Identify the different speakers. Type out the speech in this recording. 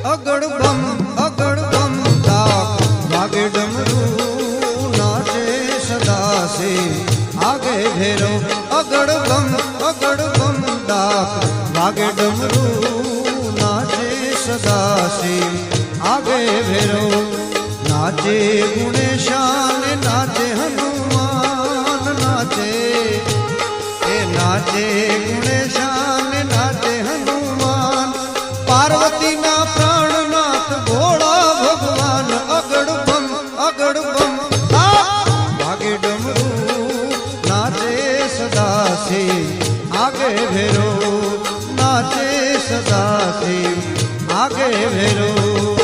Speaker 1: અગડ બમ દાખ વાગે ડમરું નાચે સદાસે આગે ભેરો અગડ બમ દાખ વાગે ડમરું નાચે સદાસે આગે ભેરો નાચે ગુણેશાન નાચે હનુમાન નાચે એ નાચે ગુણેશાન નાચે હનુમાન પાર્વતી ના પ્રાણનાથ ભોળા ભગવાન અગડ બમ વાગે ડમરું નાચે સદાસે આગે ભેરો નાચે સદાસે આગે ભેરો